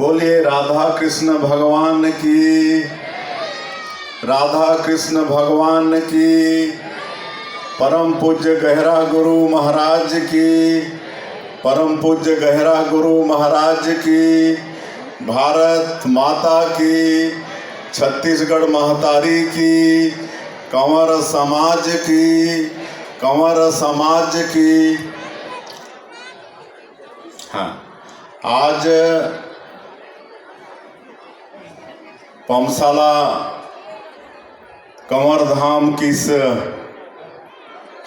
बोलिए राधा कृष्ण भगवान की, राधा कृष्ण भगवान की। परम पूज्य गहरा गुरु महाराज की, परम पूज्य गहरा गुरु महाराज की। भारत माता की, छत्तीसगढ़ महतारी की, कंवर समाज की, कंवर समाज की। हाँ, आज पमसाला कंवर धाम की इस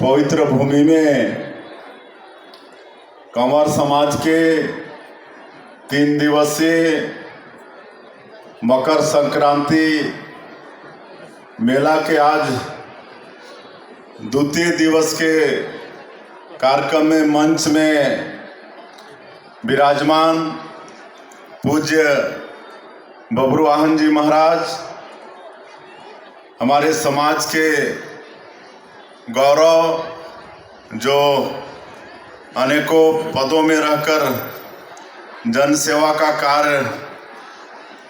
पवित्र भूमि में कंवर समाज के 3 दिवसीय मकर संक्रांति मेला के आज द्वितीय दिवस के कार्यक्रम में मंच में विराजमान पूज्य बब्रुवाहन जी महाराज, हमारे समाज के गौरव, जो अनेकों पदों में रहकर जन सेवा का कार्य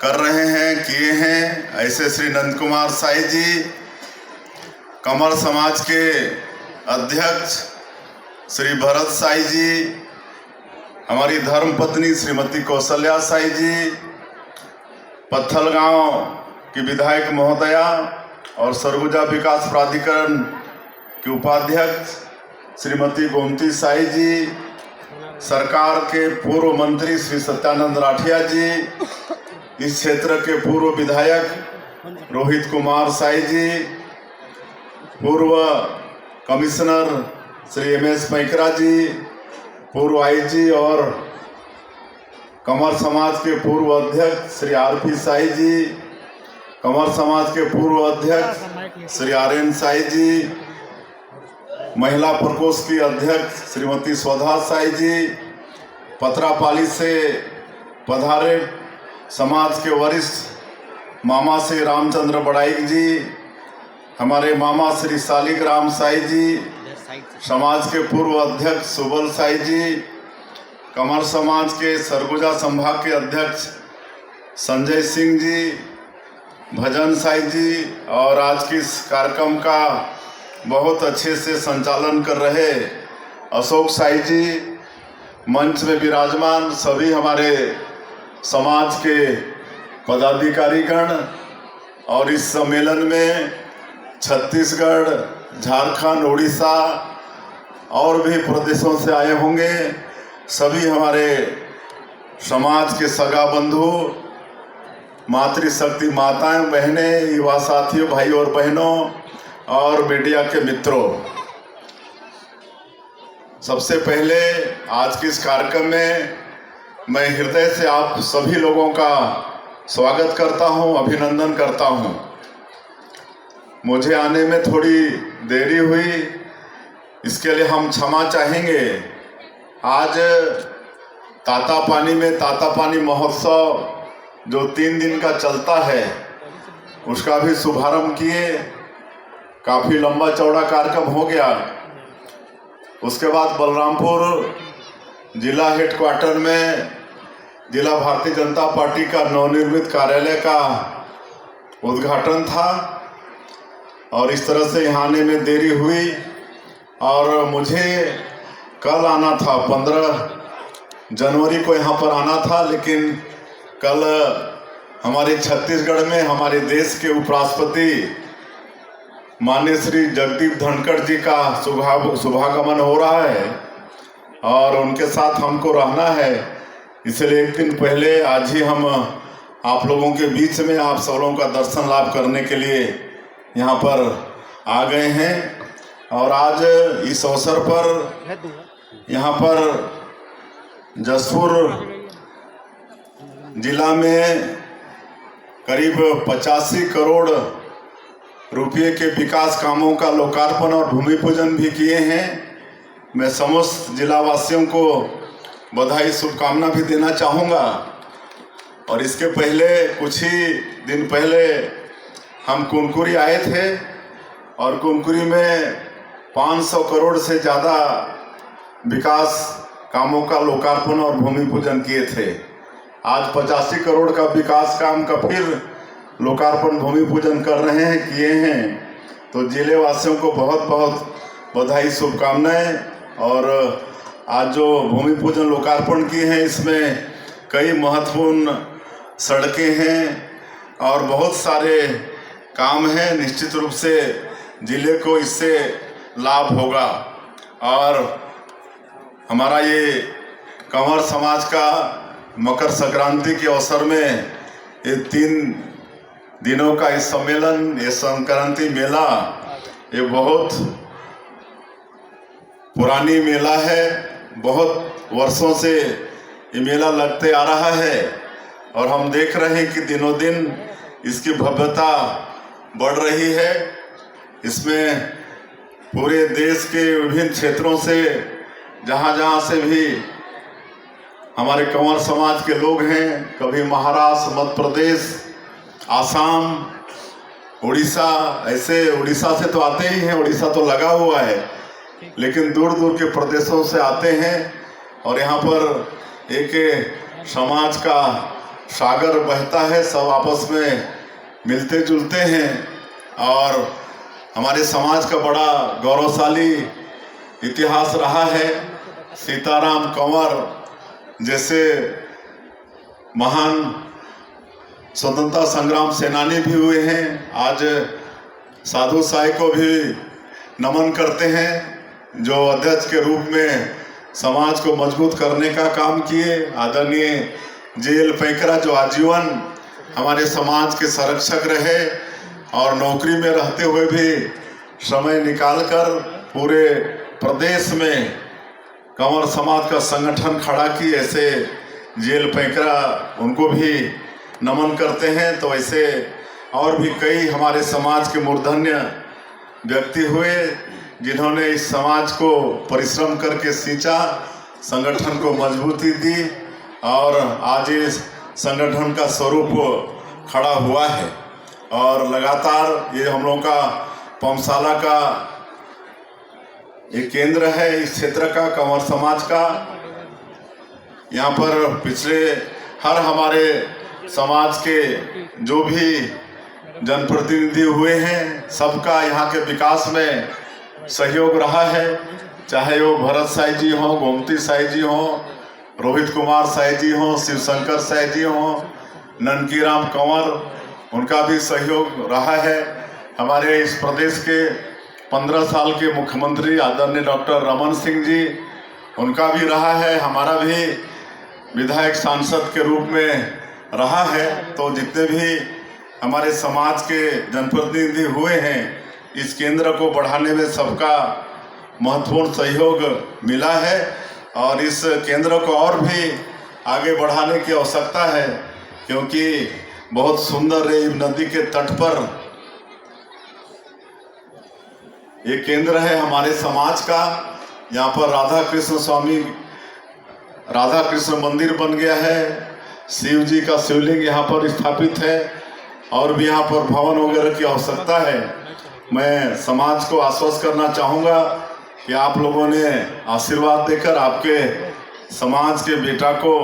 कर रहे हैं, किए हैं, ऐसे श्री नंद कुमार साई जी, कंवर समाज के अध्यक्ष श्री भरत साई जी, हमारी धर्मपत्नी श्रीमती कौशल्या साई जी, पत्थल गांव की विधायक महोदया और सरगुजा विकास प्राधिकरण की उपाध्यक्ष श्रीमती गोमती साई जी, सरकार के पूर्व मंत्री श्री सत्यानंद राठिया जी, इस क्षेत्र के पूर्व विधायक रोहित कुमार साई जी, पूर्व कमिश्नर श्री MS पैकरा जी, पूर्व IG और कंवर समाज के पूर्व अध्यक्ष श्री RP साई जी, कंवर समाज के पूर्व अध्यक्ष श्री RN साई जी, महिला प्रकोष्ठ की अध्यक्ष श्रीमती स्वधा साई जी, पत्रापाली से पधारे समाज के वरिष्ठ मामा श्री रामचंद्र बड़ाइक जी, हमारे मामा श्री शालिग्राम साई जी, समाज के पूर्व अध्यक्ष सुबल साई जी, कंवर समाज के सरगुजा संभाग के अध्यक्ष संजय सिंह जी, भजन साई जी, और आज के इस कार्यक्रम का बहुत अच्छे से संचालन कर रहे अशोक साई जी, मंच में विराजमान सभी हमारे समाज के पदाधिकारीगण, और इस सम्मेलन में छत्तीसगढ़, झारखंड, उड़ीसा और भी प्रदेशों से आए होंगे सभी हमारे समाज के सगा बंधु, मातृशक्ति माताएं, बहनें, युवा साथियों, भाई और बहनों और मीडिया के मित्रों, सबसे पहले आज के इस कार्यक्रम में मैं हृदय से आप सभी लोगों का स्वागत करता हूं, अभिनंदन करता हूं। मुझे आने में थोड़ी देरी हुई, इसके लिए हम क्षमा चाहेंगे। आज तातापानी में तातापानी महोत्सव जो 3 दिन का चलता है, उसका भी शुभारंभ किए। काफ़ी लंबा चौड़ा कार्यक्रम हो गया। उसके बाद बलरामपुर जिला हेडक्वार्टर में जिला भारतीय जनता पार्टी का नवनिर्मित कार्यालय का उद्घाटन था, और इस तरह से यहाँ आने में देरी हुई। और मुझे कल आना था, 15 जनवरी को यहाँ पर आना था, लेकिन कल हमारे छत्तीसगढ़ में हमारे देश के उपराष्ट्रपति माननीय श्री जगदीप धनखड़ जी का शुभागमन हो रहा है, और उनके साथ हमको रहना है। इसलिए एक दिन पहले आज ही हम आप लोगों के बीच में आप सबों का दर्शन लाभ करने के लिए यहाँ पर आ गए हैं। और आज इस अवसर पर यहाँ पर जसपुर जिला में करीब 85 करोड़ रुपये के विकास कामों का लोकार्पण और भूमि पूजन भी किए हैं। मैं समस्त जिलावासियों को बधाई, शुभकामना भी देना चाहूँगा। और इसके पहले कुछ ही दिन पहले हम कुनकुरी आए थे, और कुनकुरी में 500 करोड़ से ज़्यादा विकास कामों का लोकार्पण और भूमि पूजन किए थे। आज 85 करोड़ का विकास काम का फिर लोकार्पण भूमि पूजन कर रहे हैं, किए हैं। तो जिले वासियों को बहुत बहुत बधाई, शुभकामनाएं। और आज जो भूमि पूजन लोकार्पण किए हैं, इसमें कई महत्वपूर्ण सड़कें हैं और बहुत सारे काम हैं। निश्चित रूप से जिले को इससे लाभ होगा। और हमारा ये कंवर समाज का मकर संक्रांति के अवसर में ये 3 दिनों का इस सम्मेलन, ये संक्रांति मेला, ये बहुत पुरानी मेला है। बहुत वर्षों से ये मेला लगते आ रहा है और हम देख रहे हैं कि दिनों दिन इसकी भव्यता बढ़ रही है। इसमें पूरे देश के विभिन्न क्षेत्रों से, जहाँ से भी हमारे कंवर समाज के लोग हैं, कभी महाराष्ट्र, मध्य प्रदेश, आसाम, उड़ीसा, ऐसे उड़ीसा से तो आते ही हैं, उड़ीसा तो लगा हुआ है, लेकिन दूर दूर के प्रदेशों से आते हैं और यहाँ पर एक समाज का सागर बहता है। सब आपस में मिलते जुलते हैं और हमारे समाज का बड़ा गौरवशाली इतिहास रहा है। सीताराम कंवर जैसे महान स्वतंत्रता संग्राम सेनानी भी हुए हैं। आज साधु साई को भी नमन करते हैं, जो अध्यक्ष के रूप में समाज को मजबूत करने का काम किए। आदरणीय JL पैकरा, जो आजीवन हमारे समाज के संरक्षक रहे और नौकरी में रहते हुए भी समय निकालकर पूरे प्रदेश में कंवर समाज का संगठन खड़ा की। ऐसे JL पैकरा, उनको भी नमन करते हैं। तो ऐसे और भी कई हमारे समाज के मूर्धन्य व्यक्ति हुए, जिन्होंने इस समाज को परिश्रम करके सींचा, संगठन को मजबूती दी और आज इस संगठन का स्वरूप खड़ा हुआ है। और लगातार ये हम लोगों का पमसाला का एक केंद्र है इस क्षेत्र का, कंवर समाज का। यहाँ पर पिछले हर हमारे समाज के जो भी जनप्रतिनिधि हुए हैं, सबका यहाँ के विकास में सहयोग रहा है। चाहे वो भरत साई जी हों, गोमती साई जी हों, रोहित कुमार साई जी हों, शिवशंकर साई जी हों, ननकीराम कंवर, उनका भी सहयोग रहा है। हमारे इस प्रदेश के 15 साल के मुख्यमंत्री आदरणीय डॉक्टर रमन सिंह जी, उनका भी रहा है। हमारा भी विधायक सांसद के रूप में रहा है। तो जितने भी हमारे समाज के जनप्रतिनिधि हुए हैं, इस केंद्र को बढ़ाने में सबका महत्वपूर्ण सहयोग मिला है और इस केंद्र को और भी आगे बढ़ाने की आवश्यकता है, क्योंकि बहुत सुंदर रेव नदी के तट पर ये केंद्र है हमारे समाज का। यहाँ पर राधा कृष्ण मंदिर बन गया है, शिव जी का शिवलिंग यहाँ पर स्थापित है और भी यहाँ पर भवन वगैरह की आवश्यकता है। मैं समाज को आश्वस्त करना चाहूँगा कि आप लोगों ने आशीर्वाद देकर आपके समाज के बेटा को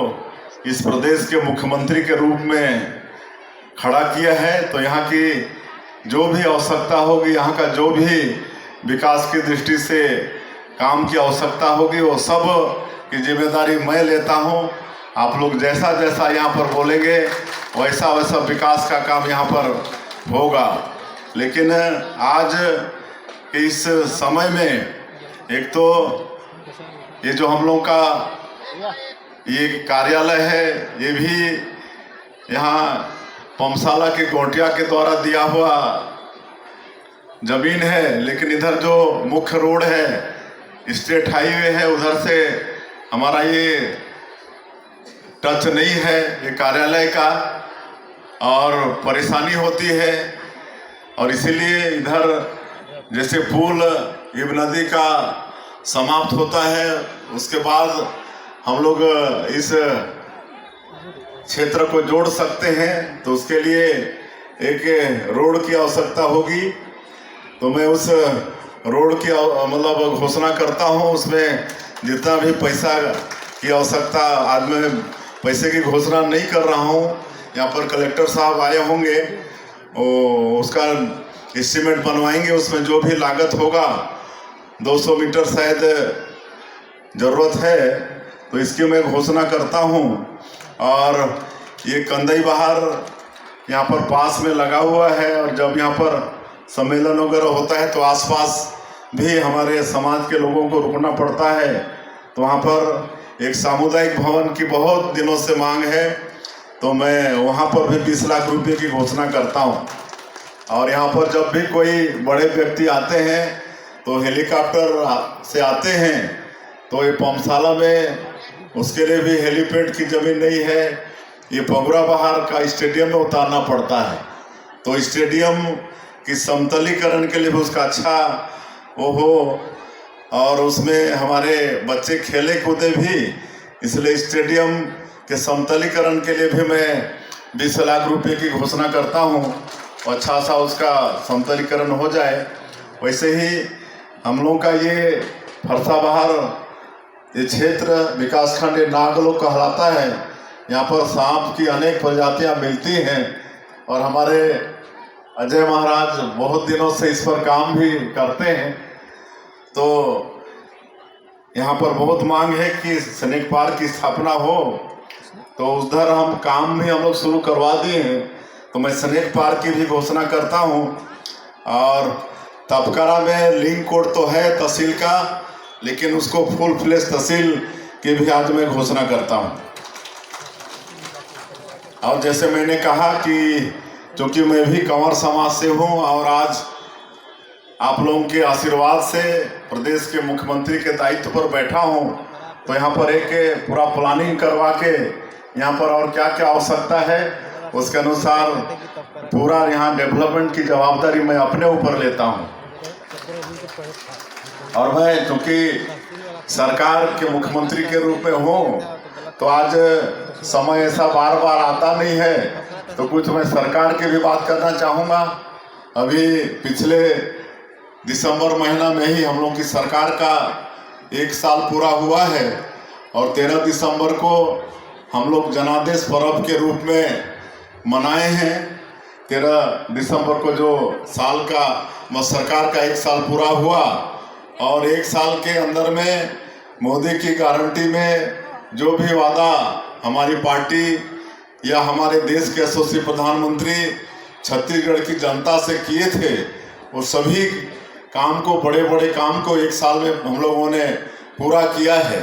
इस प्रदेश के मुख्यमंत्री के रूप में खड़ा किया है। तो यहाँ की जो भी आवश्यकता होगी, यहाँ का जो भी विकास की दृष्टि से काम की आवश्यकता होगी, वो सब की जिम्मेदारी मैं लेता हूँ। आप लोग जैसा जैसा यहाँ पर बोलेंगे, वैसा वैसा विकास का काम यहाँ पर होगा। लेकिन आज इस समय में एक तो ये जो हम लोग का ये कार्यालय है, ये भी यहाँ पमसाला के गोटिया के द्वारा दिया हुआ जमीन है, लेकिन इधर जो मुख्य रोड है, स्टेट हाईवे है, उधर से हमारा ये टच नहीं है ये कार्यालय का और परेशानी होती है। और इसीलिए इधर जैसे पुल इब नदी का समाप्त होता है, उसके बाद हम लोग इस क्षेत्र को जोड़ सकते हैं, तो उसके लिए एक रोड की आवश्यकता होगी। तो मैं उस रोड की मतलब घोषणा करता हूँ, उसमें जितना भी पैसा की आवश्यकता आज मैं पैसे की घोषणा नहीं कर रहा हूँ। यहाँ पर कलेक्टर साहब आए होंगे, उसका एस्टीमेट बनवाएंगे, उसमें जो भी लागत होगा 200 मीटर शायद ज़रूरत है, तो इसकी मैं घोषणा करता हूँ। और ये कंदई बहार यहाँ पर पास में लगा हुआ है, और जब यहाँ पर सम्मेलन वगैरह होता है तो आसपास भी हमारे समाज के लोगों को रुकना पड़ता है। तो वहाँ पर एक सामुदायिक भवन की बहुत दिनों से मांग है, तो मैं वहाँ पर भी 20 लाख रुपए की घोषणा करता हूँ। और यहाँ पर जब भी कोई बड़े व्यक्ति आते हैं तो हेलीकॉप्टर से आते हैं, तो ये पम्पशाला में उसके लिए भी हेलीपैड की ज़मीन नहीं है, ये पगुरा बहार का स्टेडियम में उतारना पड़ता है। तो स्टेडियम की समतलीकरण के लिए भी उसका अच्छा वो हो, और उसमें हमारे बच्चे खेले कूदे भी, इसलिए स्टेडियम के समतलीकरण के लिए भी मैं 20 लाख रुपए की घोषणा करता हूँ, अच्छा सा उसका समतलीकरण हो जाए। वैसे ही हम लोगों का ये फरसा बहार ये क्षेत्र विकासखंड नागलोक कहलाता है। यहाँ पर सांप की अनेक प्रजातियाँ मिलती हैं, और हमारे अजय महाराज बहुत दिनों से इस पर काम भी करते हैं। तो यहाँ पर बहुत मांग है कि स्नेक पार्क की स्थापना हो, तो उधर हम काम भी हम लोग शुरू करवा दिए हैं। तो मैं स्नेक पार्क की भी घोषणा करता हूँ। और तपकरा में लिंक कोड तो है तहसील का, लेकिन उसको फुल फ्लेश तहसील की भी आज मैं घोषणा करता हूँ। और जैसे मैंने कहा कि चूँकि मैं भी कंवर समाज से हूँ, और आज आप लोगों के आशीर्वाद से प्रदेश के मुख्यमंत्री के दायित्व पर बैठा हूँ, तो यहाँ पर एक पूरा प्लानिंग करवा के यहाँ पर और क्या क्या आवश्यकता है उसके अनुसार पूरा यहाँ डेवलपमेंट की जवाबदारी मैं अपने ऊपर लेता हूँ। और मैं चूँकि सरकार के मुख्यमंत्री के रूप में हूँ, तो आज समय ऐसा बार बार आता नहीं है, तो कुछ मैं सरकार की भी बात करना चाहूँगा। अभी पिछले दिसंबर महीना में ही हम लोग की सरकार का 1 साल पूरा हुआ है, और 13 दिसंबर को हम लोग जनादेश पर्व के रूप में मनाए हैं। 13 दिसंबर को जो साल का सरकार का 1 साल पूरा हुआ, और 1 साल के अंदर में मोदी की गारंटी में जो भी वादा हमारी पार्टी या हमारे देश के यशस्वी प्रधानमंत्री छत्तीसगढ़ की जनता से किए थे, वो सभी काम को, बड़े बड़े काम को 1 साल में हम लोगों ने पूरा किया है।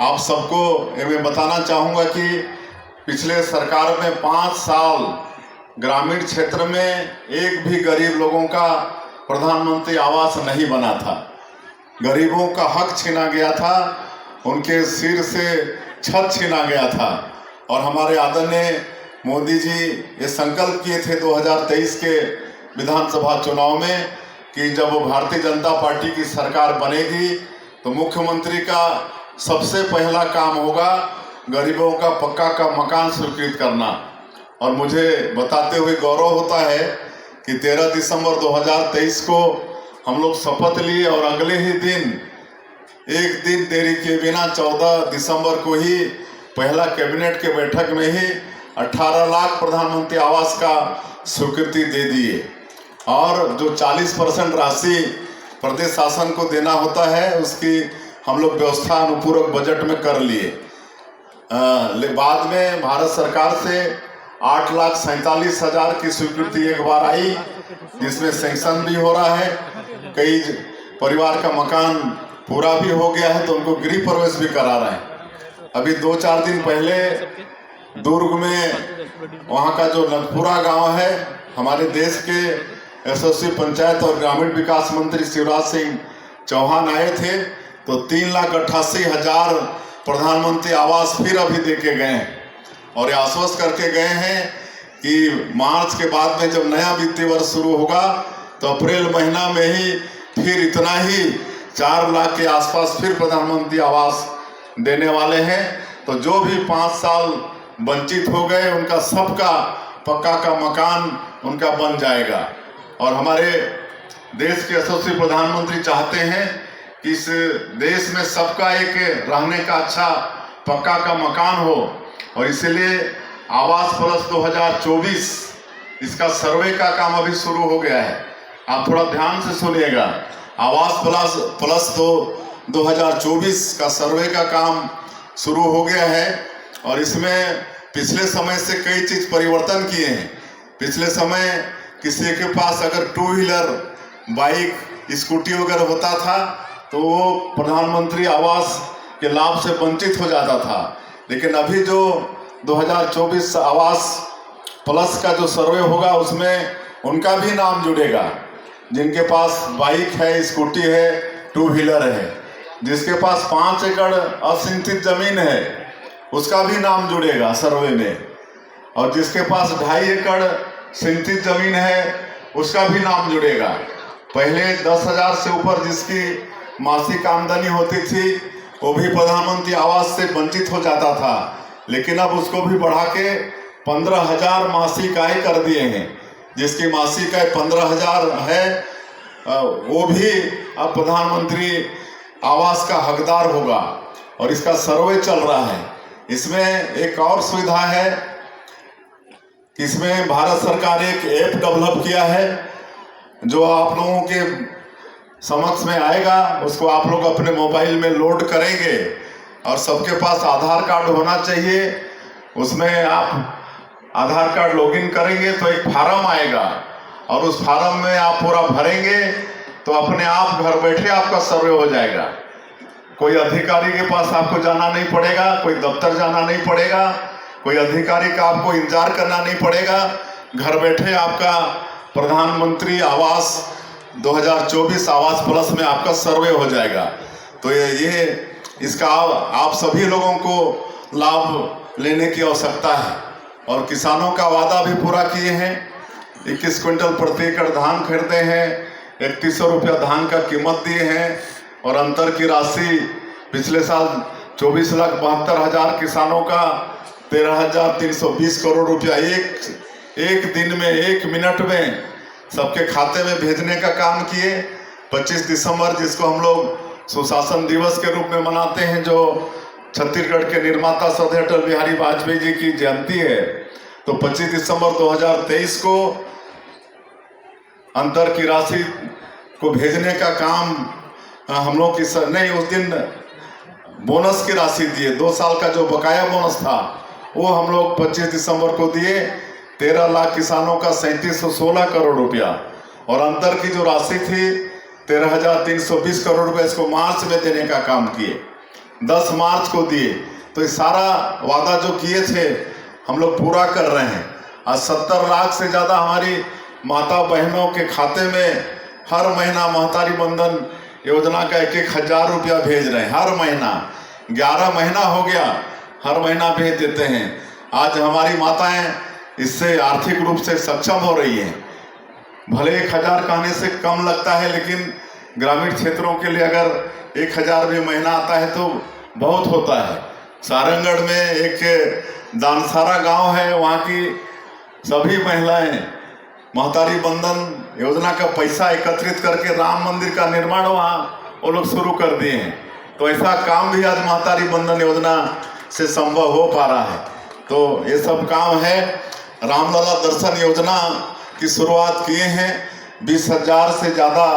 आप सबको मैं बताना चाहूँगा कि पिछले सरकार में 5 साल ग्रामीण क्षेत्र में एक भी गरीब लोगों का प्रधानमंत्री आवास नहीं बना था। गरीबों का हक छीना गया था, उनके सिर से छत छीना गया था। और हमारे आदरणीय मोदी जी ये संकल्प किए थे 2023 के विधानसभा चुनाव में कि जब भारतीय जनता पार्टी की सरकार बनेगी तो मुख्यमंत्री का सबसे पहला काम होगा गरीबों का पक्का का मकान स्वीकृत करना। और मुझे बताते हुए गौरव होता है कि 13 दिसंबर 2023 को हम लोग शपथ लिए, और अगले ही दिन, एक दिन देरी के बिना 14 दिसंबर को ही पहला कैबिनेट के बैठक में ही 18 लाख प्रधानमंत्री आवास का स्वीकृति दे दिए। और जो 40% राशि प्रदेश शासन को देना होता है उसकी हम लोग व्यवस्था अनुपूरक बजट में कर लिए। बाद में भारत सरकार से 8,47,000 की स्वीकृति एक बार आई, जिसमें सैंक्शन भी हो रहा है। कई परिवार का मकान पूरा भी हो गया है, तो उनको गृह प्रवेश भी करा रहे हैं। अभी 2-4 दिन पहले दुर्ग में वहाँ का जो नगपुरा गांव है, हमारे देश के यशस्वी पंचायत और ग्रामीण विकास मंत्री शिवराज सिंह चौहान आए थे, तो 3,88,000 प्रधानमंत्री आवास फिर अभी दे के गए हैं। और ये आश्वस्त करके गए हैं कि मार्च के बाद में जब नया वित्तीय वर्ष शुरू होगा तो अप्रैल महीना में ही फिर इतना ही 4 लाख के आसपास फिर प्रधानमंत्री आवास देने वाले हैं। तो जो भी 5 साल वंचित हो गए उनका सबका पक्का का मकान उनका बन जाएगा। और हमारे देश के यशस्वी प्रधानमंत्री चाहते हैं कि इस देश में सबका एक रहने का अच्छा पक्का का मकान हो। और इसीलिए आवास प्लस 2024 इसका सर्वे का काम अभी शुरू हो गया है। आप थोड़ा ध्यान से सुनिएगा। आवास प्लस 2024 का सर्वे का काम शुरू हो गया है और इसमें पिछले समय से कई चीज परिवर्तन किए हैं। पिछले समय किसी के पास अगर 2 व्हीलर, बाइक, स्कूटी वगैरह होता था तो वो प्रधानमंत्री आवास के लाभ से वंचित हो जाता था। लेकिन अभी जो 2024 आवास प्लस का जो सर्वे होगा उसमें उनका भी नाम जुड़ेगा। जिनके पास बाइक है, स्कूटी है, 2 व्हीलर है, जिसके पास 5 एकड़ असिंचित जमीन है उसका भी नाम जुड़ेगा सर्वे में, और जिसके पास 2.5 एकड़ सिंचित जमीन है उसका भी नाम जुड़ेगा। पहले 10,000 से ऊपर जिसकी मासिक आमदनी होती थी वो भी प्रधानमंत्री आवास से वंचित हो जाता था, लेकिन अब उसको भी बढ़ा के 15,000 मासिक आय कर दिए हैं। जिसकी मासिक आय 15,000 है वो भी अब प्रधानमंत्री आवास का हकदार होगा और इसका सर्वे चल रहा है। इसमें एक और सुविधा है कि इसमें भारत सरकार एक ऐप डेवलप किया है जो आप लोगों के समक्ष में आएगा। उसको आप लोग अपने मोबाइल में लोड करेंगे और सबके पास आधार कार्ड होना चाहिए। उसमें आप आधार कार्ड लॉगिन करेंगे तो एक फार्म आएगा और उस फार्म में आप पूरा भरेंगे तो अपने आप घर बैठे आपका सर्वे हो जाएगा। कोई अधिकारी के पास आपको जाना नहीं पड़ेगा, कोई दफ्तर जाना नहीं पड़ेगा, कोई अधिकारी का आपको इंतजार करना नहीं पड़ेगा। घर बैठे आपका प्रधानमंत्री आवास 2024 आवास प्लस में आपका सर्वे हो जाएगा। तो ये इसका आप सभी लोगों को लाभ लेने की आवश्यकता है। और किसानों का वादा भी पूरा किए हैं। 21 क्विंटल प्रति एकड़ धान खरीदे हैं, 3100 रुपया धान का कीमत दिए हैं और अंतर की राशि पिछले साल 24,72,000 किसानों का 13,320 करोड़ रुपया एक दिन में, 1 मिनट में सबके खाते में भेजने का काम किए। 25 दिसंबर जिसको हम लोग सुशासन दिवस के रूप में मनाते हैं, जो छत्तीसगढ़ के निर्माता श्रद्धेय अटल बिहारी वाजपेयी जी की जयंती है, तो 25 दिसंबर 2023 को अंतर की राशि को भेजने का काम हम लोग की नहीं, उस दिन बोनस की राशि दिए। 2 साल का जो बकाया बोनस था वो हम लोग 25 दिसंबर को दिए। 13 लाख किसानों का 3716 करोड़ रुपया और अंतर की जो राशि थी 13,320 करोड़ रुपया, इसको मार्च में देने का काम किए। 10 मार्च को दिए। तो ये सारा वादा जो किए थे हम लोग पूरा कर रहे हैं। आज 70 लाख से ज़्यादा हमारी माता बहनों के खाते में हर महीना महतारी बंधन योजना का 1,000 रुपया भेज रहे हैं। हर महीना 11 महीना हो गया, हर महीना भेज देते हैं। आज हमारी माताएं इससे आर्थिक रूप से सक्षम हो रही हैं। भले 1,000 कहने से कम लगता है, लेकिन ग्रामीण क्षेत्रों के लिए अगर 1,000 भी महीना आता है तो बहुत होता है। सारंगढ़ में एक दानसारा गांव है, वहाँ की सभी महिलाएं महतारी बंधन योजना का पैसा एकत्रित करके राम मंदिर का निर्माण वहाँ वो लोग शुरू कर दिए हैं। तो ऐसा काम भी आज महतारी बंधन योजना से संभव हो पा रहा है। तो ये सब काम है। रामलला दर्शन योजना की शुरुआत किए हैं। 20,000 से ज़्यादा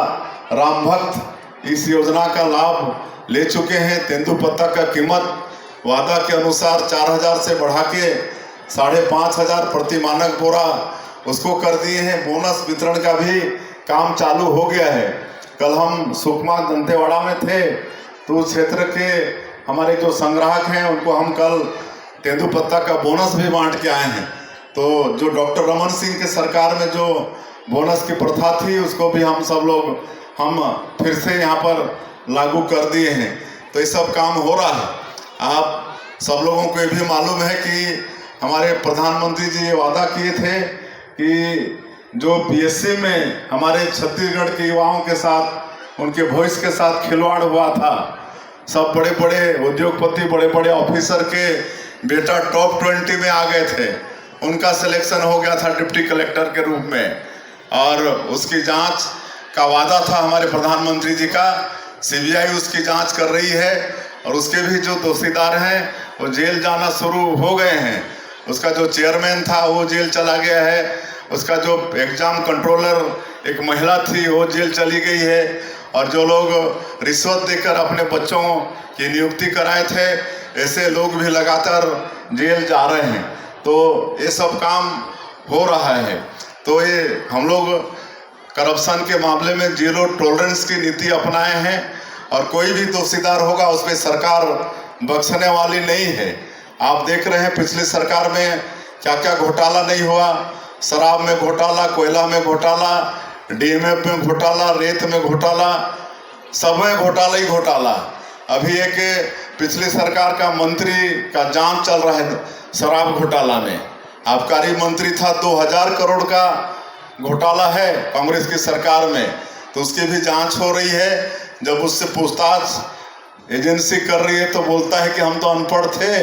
राम भक्त इस योजना का लाभ ले चुके हैं। तेंदुपत्ता का कीमत वादा के अनुसार 4,000 से बढ़ा के 5,500 प्रति मानक बोरा उसको कर दिए हैं। बोनस वितरण का भी काम चालू हो गया है। कल हम सुकमा दंतेवाड़ा में थे तो उस क्षेत्र के हमारे जो संग्राहक हैं उनको हम कल तेंदुपत्ता का बोनस भी बांट के आए हैं। तो जो डॉक्टर रमन सिंह के सरकार में जो बोनस की प्रथा थी उसको भी हम सब लोग फिर से यहाँ पर लागू कर दिए हैं। तो ये सब काम हो रहा है। आप सब लोगों को ये भी मालूम है कि हमारे प्रधानमंत्री जी ये वादा किए थे कि जो बीएससी में हमारे छत्तीसगढ़ के युवाओं के साथ, उनके भविष्य के साथ खिलवाड़ हुआ था। सब बड़े बड़े उद्योगपति, बड़े बड़े ऑफिसर के बेटा टॉप 20 में आ गए थे। उनका सिलेक्शन हो गया था डिप्टी कलेक्टर के रूप में और उसकी जांच का वादा था हमारे प्रधानमंत्री जी का। सीबीआई उसकी जांच कर रही है और उसके भी जो दोषीदार हैं वो जेल जाना शुरू हो गए हैं। उसका जो चेयरमैन था वो जेल चला गया है, उसका जो एग्जाम कंट्रोलर एक महिला थी वो जेल चली गई है, और जो लोग रिश्वत देकर अपने बच्चों की नियुक्ति कराए थे ऐसे लोग भी लगातार जेल जा रहे हैं। तो ये सब काम हो रहा है। तो ये हम लोग करप्शन के मामले में जीरो टॉलरेंस की नीति अपनाए हैं, और कोई भी दोषीदार होगा उस पर सरकार बख्शने वाली नहीं है। आप देख रहे हैं पिछली सरकार में क्या क्या घोटाला नहीं हुआ। शराब में घोटाला, कोयला में घोटाला, डीएमएफ में घोटाला, रेत में घोटाला, सब में घोटाला ही घोटाला। अभी एक पिछली सरकार का मंत्री का जांच चल रहा है शराब घोटाला में, आबकारी मंत्री था। 2000 करोड़ का घोटाला है कांग्रेस की सरकार में, तो उसकी भी जांच हो रही है। जब उससे पूछताछ एजेंसी कर रही है तो बोलता है कि हम तो अनपढ़ थे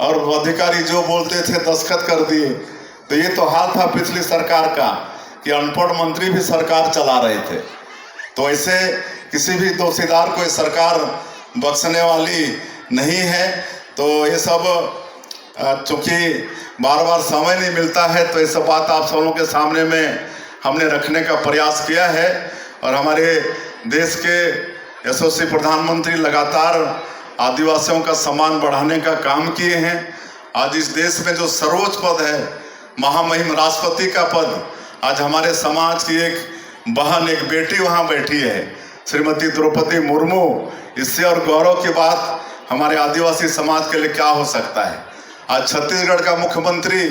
और अधिकारी जो बोलते थे दस्तखत कर दिए। तो ये तो हाल था पिछली सरकार का कि अनपढ़ मंत्री भी सरकार चला रहे थे। तो ऐसे किसी भी दोषीदार को सरकार बख्शने वाली नहीं है। तो ये सब चूँकि बार बार समय नहीं मिलता है, तो ये सब बात आप सब लोगों के सामने में हमने रखने का प्रयास किया है। और हमारे देश के यशस्वी प्रधानमंत्री लगातार आदिवासियों का सम्मान बढ़ाने का काम किए हैं। आज इस देश में जो सर्वोच्च पद है, महामहिम राष्ट्रपति का पद, आज हमारे समाज की एक बहन, एक बेटी वहाँ बैठी है, श्रीमती द्रौपदी मुर्मू। इससे और गौरव की बात हमारे आदिवासी समाज के लिए क्या हो सकता है। आज छत्तीसगढ़ का मुख्यमंत्री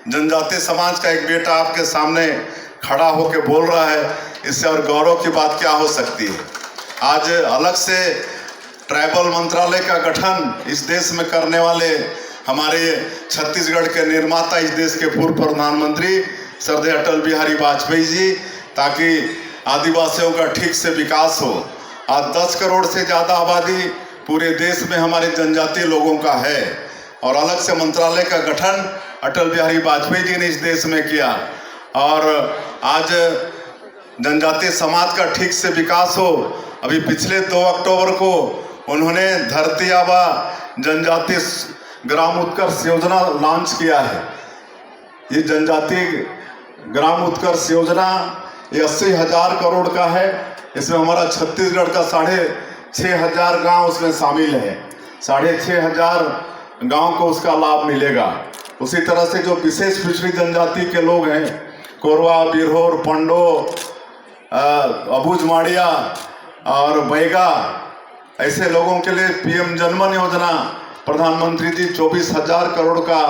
जनजातीय समाज का एक बेटा आपके सामने खड़ा होकर बोल रहा है, इससे और गौरव की बात क्या हो सकती है। आज अलग से ट्राइबल मंत्रालय का गठन इस देश में करने वाले हमारे छत्तीसगढ़ के निर्माता, इस देश के पूर्व प्रधानमंत्री श्रद्धेय अटल बिहारी वाजपेयी जी, ताकि आदिवासियों का ठीक से विकास हो। आज 10 करोड़ से ज़्यादा आबादी पूरे देश में हमारे जनजातीय लोगों का है, और अलग से मंत्रालय का गठन अटल बिहारी वाजपेयी जी ने इस देश में किया। और आज जनजातीय समाज का ठीक से विकास हो। अभी पिछले 2 अक्टूबर को उन्होंने धरती आबा जनजातीय ग्राम उत्कर्ष योजना लॉन्च किया है। ये जनजातीय ग्राम उत्कर्ष योजना ये 80,000 करोड़ का है। इसमें हमारा छत्तीसगढ़ का 6,500 गांव उसमें शामिल है। 6,500 गांव को उसका लाभ मिलेगा। उसी तरह से जो विशेष पिछड़ी जनजाति के लोग हैं, कोरवा, बिरहोर, पंडो, अबूझ माड़िया और बैगा, ऐसे लोगों के लिए पीएम जनमन योजना प्रधानमंत्री जी 24,000 करोड़ का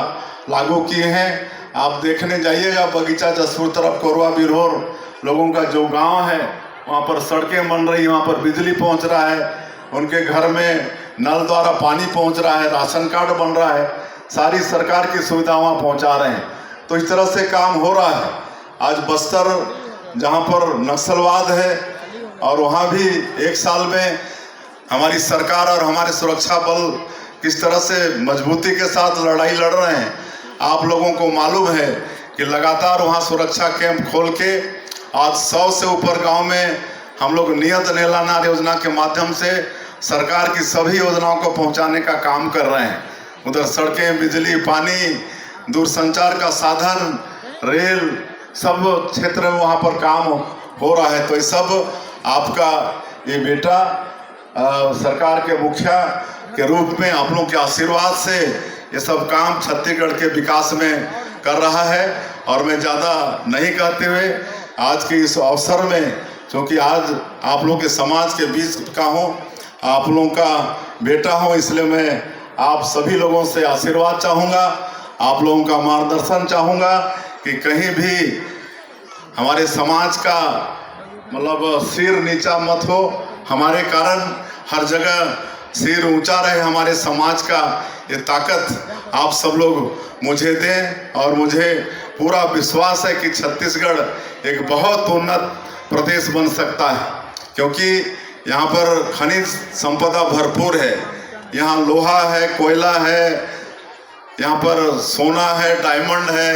लागू किए हैं। आप देखने जाइएगा बगीचा जसपुर तरफ, कोरवा, बिरहोर लोगों का जो गांव है वहाँ पर सड़कें बन रही, वहाँ पर बिजली पहुँच रहा है, उनके घर में नल द्वारा पानी पहुँच रहा है, राशन कार्ड बन रहा है, सारी सरकार की सुविधा वहाँ पहुँचा रहे हैं। तो इस तरह से काम हो रहा है। आज बस्तर जहाँ पर नक्सलवाद है, और वहाँ भी 1 साल में हमारी सरकार और हमारे सुरक्षा बल किस तरह से मजबूती के साथ लड़ाई लड़ रहे हैं। आप लोगों को मालूम है कि लगातार वहाँ सुरक्षा कैंप खोल के आज 100 से ऊपर गांव में हम लोग नियत नेलानार योजना के माध्यम से सरकार की सभी योजनाओं को पहुंचाने का काम कर रहे हैं। उधर सड़कें, बिजली, पानी, दूरसंचार का साधन, रेल, सब क्षेत्र में वहाँ पर काम हो रहा है। तो ये सब आपका ये बेटा सरकार के मुखिया के रूप में आप लोगों के आशीर्वाद से ये सब काम छत्तीसगढ़ के विकास में कर रहा है। और मैं ज़्यादा नहीं कहते हुए आज के इस अवसर में, क्योंकि आज आप लोगों के समाज के बीच का हूँ, आप लोगों का बेटा हूँ, इसलिए मैं आप सभी लोगों से आशीर्वाद चाहूँगा, आप लोगों का मार्गदर्शन चाहूँगा कि कहीं भी हमारे समाज का मतलब सिर नीचा मत हो। हमारे कारण हर जगह सिर ऊंचा रहे हमारे समाज का। ये ताकत आप सब लोग मुझे दें, और मुझे पूरा विश्वास है कि छत्तीसगढ़ एक बहुत उन्नत प्रदेश बन सकता है, क्योंकि यहाँ पर खनिज संपदा भरपूर है। यहाँ लोहा है, कोयला है, यहाँ पर सोना है, डायमंड है,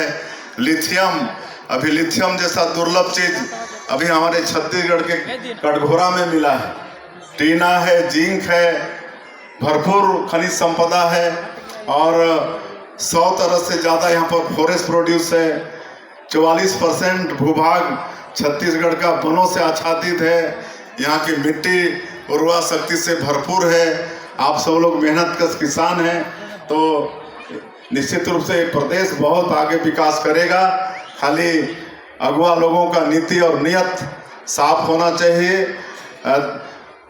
लिथियम, अभी लिथियम जैसा दुर्लभ चीज अभी हमारे छत्तीसगढ़ के कटघोरा में मिला है। टीना है, जिंक है, भरपूर खनिज संपदा है। और 100 तरह से ज़्यादा यहाँ पर फॉरेस्ट प्रोड्यूस है। 44% भूभाग छत्तीसगढ़ का वनों से आच्छादित है। यहाँ की मिट्टी उर्वरा शक्ति से भरपूर है। आप सब लोग मेहनतकश किसान हैं, तो निश्चित रूप से प्रदेश बहुत आगे विकास करेगा। खाली अगुआ लोगों का नीति और नियत साफ होना चाहिए,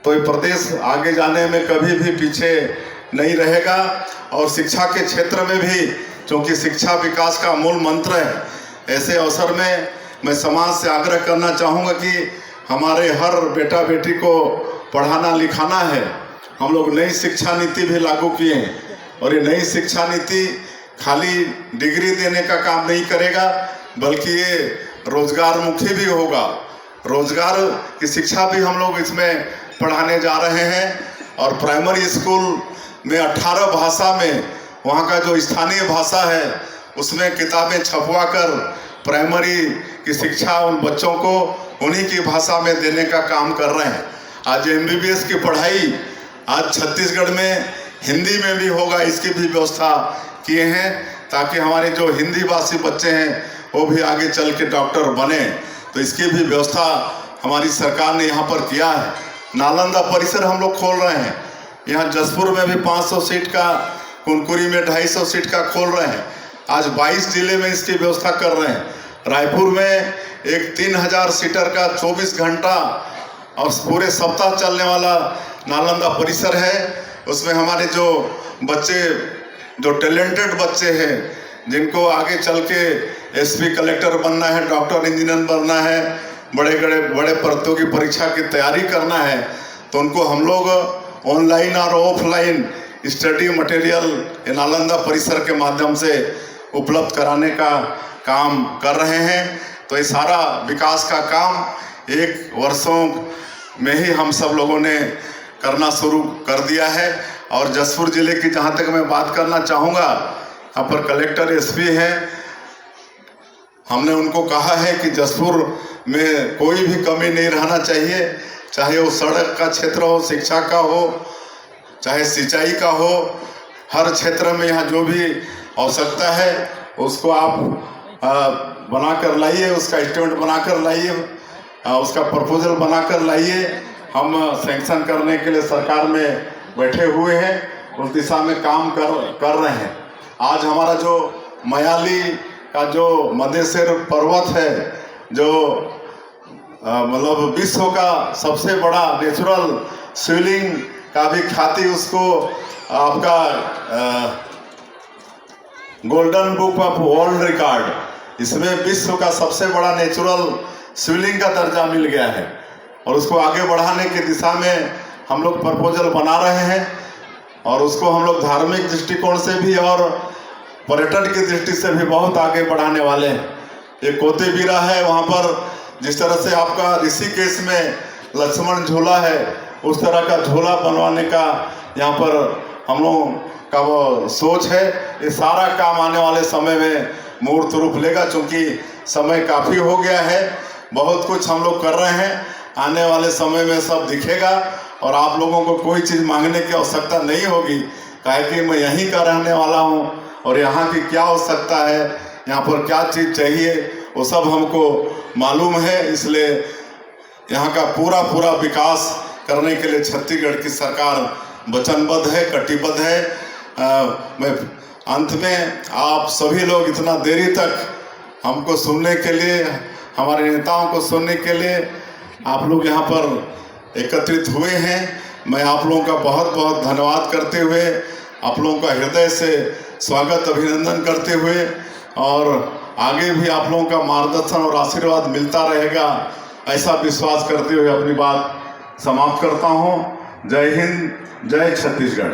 तो ये प्रदेश आगे जाने में कभी भी पीछे नहीं रहेगा। और शिक्षा के क्षेत्र में भी, क्योंकि शिक्षा विकास का मूल मंत्र है, ऐसे अवसर में मैं समाज से आग्रह करना चाहूँगा कि हमारे हर बेटा बेटी को पढ़ाना लिखाना है। हम लोग नई शिक्षा नीति भी लागू किए हैं, और ये नई शिक्षा नीति खाली डिग्री देने का काम नहीं करेगा, बल्कि ये रोजगार मुखी भी होगा। रोजगार की शिक्षा भी हम लोग इसमें पढ़ाने जा रहे हैं। और प्राइमरी स्कूल में 18 भाषा में, वहाँ का जो स्थानीय भाषा है उसमें किताबें छपवा कर प्राइमरी की शिक्षा उन बच्चों को उन्हीं की भाषा में देने का काम कर रहे हैं। आज MBBS की पढ़ाई आज छत्तीसगढ़ में हिंदी में भी होगा, इसकी भी व्यवस्था किए हैं, ताकि हमारे जो हिंदी भाषी बच्चे हैं वो भी आगे चल के डॉक्टर बने। तो इसकी भी व्यवस्था हमारी सरकार ने यहाँ पर किया है। नालंदा परिसर हम लोग खोल रहे हैं। यहाँ जसपुर में भी 500 सीट का, कुनकुरी में 250 सीट का खोल रहे हैं। आज 22 जिले में इसकी व्यवस्था कर रहे हैं। रायपुर में एक 3000 सीटर का 24 घंटा और पूरे सप्ताह चलने वाला नालंदा परिसर है। उसमें हमारे जो बच्चे, जो टैलेंटेड बच्चे हैं, जिनको आगे चल के SP कलेक्टर बनना है, डॉक्टर इंजीनियर बनना है, बड़े प्रतियोगी परीक्षा की तैयारी करना है, तो उनको हम लोग ऑनलाइन और ऑफलाइन स्टडी मटेरियल नालंदा परिसर के माध्यम से उपलब्ध कराने का काम कर रहे हैं। तो ये सारा विकास का काम 1 वर्षों में ही हम सब लोगों ने करना शुरू कर दिया है। और जसपुर जिले की जहाँ तक मैं बात करना चाहूँगा, यहाँ पर कलेक्टर SP हैं, हमने उनको कहा है कि जसपुर में कोई भी कमी नहीं रहना चाहिए, चाहे वो सड़क का क्षेत्र हो, शिक्षा का हो, चाहे सिंचाई का हो, हर क्षेत्र में यहाँ जो भी आवश्यकता है उसको आप बना कर लाइए, उसका एस्टीमेट बना कर लाइए, उसका प्रपोजल बना कर लाइए। हम सैंक्शन करने के लिए सरकार में बैठे हुए हैं, उस दिशा में काम कर रहे हैं। आज हमारा जो मयाली का जो मधेश्वर पर्वत है, जो मतलब विश्व का सबसे बड़ा नेचुरल शिवलिंग का भी ख्याति, उसको आपका golden book of world record, इसमें विश्व का सबसे बड़ा नेचुरल शिवलिंग का दर्जा मिल गया है। और उसको आगे बढ़ाने की दिशा में हम लोग प्रपोजल बना रहे हैं, और उसको हम लोग धार्मिक दृष्टिकोण से भी और पर्यटन की दृष्टि से भी बहुत आगे बढ़ाने वाले हैं। एक कोतेबीरा है, वहाँ पर जिस तरह से आपका ऋषिकेश में लक्ष्मण झूला है, उस तरह का झूला बनवाने का यहाँ पर हम लोगों का वो सोच है। ये सारा काम आने वाले समय में मूर्त रूप लेगा, क्योंकि समय काफ़ी हो गया है, बहुत कुछ हम लोग कर रहे हैं। आने वाले समय में सब दिखेगा, और आप लोगों को कोई चीज़ मांगने की आवश्यकता नहीं होगी, काहे कि मैं यहीं का रहने वाला हूँ, और यहाँ की क्या आवश्यकता है, यहाँ पर क्या चीज़ चाहिए, वो सब हमको मालूम है। इसलिए यहाँ का पूरा विकास करने के लिए छत्तीसगढ़ की सरकार वचनबद्ध है, कटिबद्ध है। मैं अंत में आप सभी लोग इतना देरी तक हमको सुनने के लिए, हमारे नेताओं को सुनने के लिए आप लोग यहाँ पर एकत्रित हुए हैं। मैं आप लोगों का बहुत बहुत धन्यवाद करते हुए, आप लोगों का हृदय से स्वागत अभिनंदन करते हुए, और आगे भी आप लोगों का मार्गदर्शन और आशीर्वाद मिलता रहेगा, ऐसा विश्वास करते हुए अपनी बात समाप्त करता हूँ। जय हिंद, जय छत्तीसगढ़।